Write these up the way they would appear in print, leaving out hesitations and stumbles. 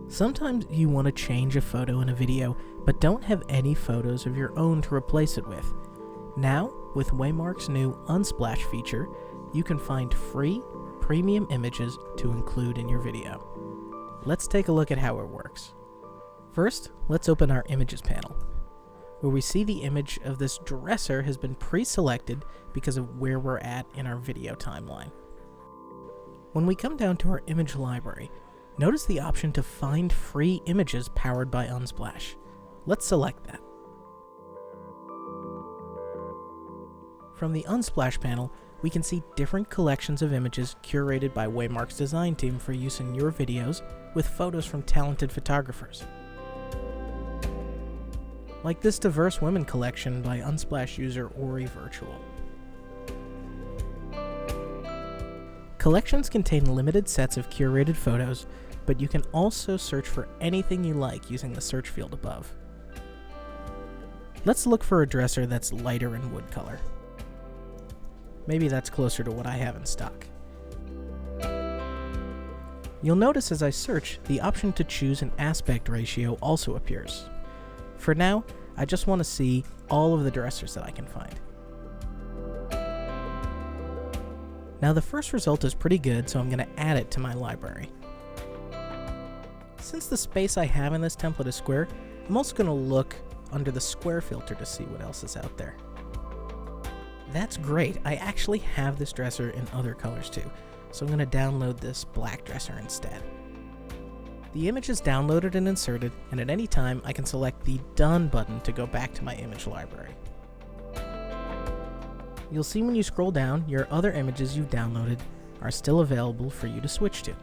Sometimes you want to change a photo in a video, but don't have any photos of your own to replace it with. Now, with Waymark's new Unsplash feature, you can find free, premium images to include in your video. Let's take a look at how it works. First, let's open our Images panel, where we see the image of this dresser has been pre-selected because of where we're at in our video timeline. When we come down to our image library, notice the option to find free images powered by Unsplash. Let's select that. From the Unsplash panel, we can see different collections of images curated by Waymark's design team for use in your videos with photos from talented photographers. Like this Diverse Women collection by Unsplash user Ori Virtual. Collections contain limited sets of curated photos, but you can also search for anything you like using the search field above. Let's look for a dresser that's lighter in wood color. Maybe that's closer to what I have in stock. You'll notice as I search, the option to choose an aspect ratio also appears. For now, I just want to see all of the dressers that I can find. Now the first result is pretty good, so I'm going to add it to my library. Since the space I have in this template is square, I'm also going to look under the square filter to see what else is out there. That's great, I actually have this dresser in other colors too, so I'm going to download this black dresser instead. The image is downloaded and inserted, and at any time I can select the Done button to go back to my image library. You'll see when you scroll down, your other images you've downloaded are still available for you to switch to.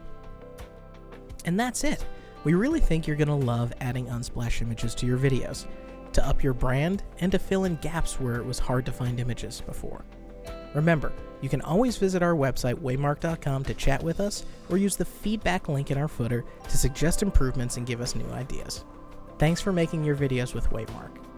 And that's it! We really think you're going to love adding Unsplash images to your videos, to up your brand and to fill in gaps where it was hard to find images before. Remember, you can always visit our website waymark.com to chat with us or use the feedback link in our footer to suggest improvements and give us new ideas. Thanks for making your videos with Waymark.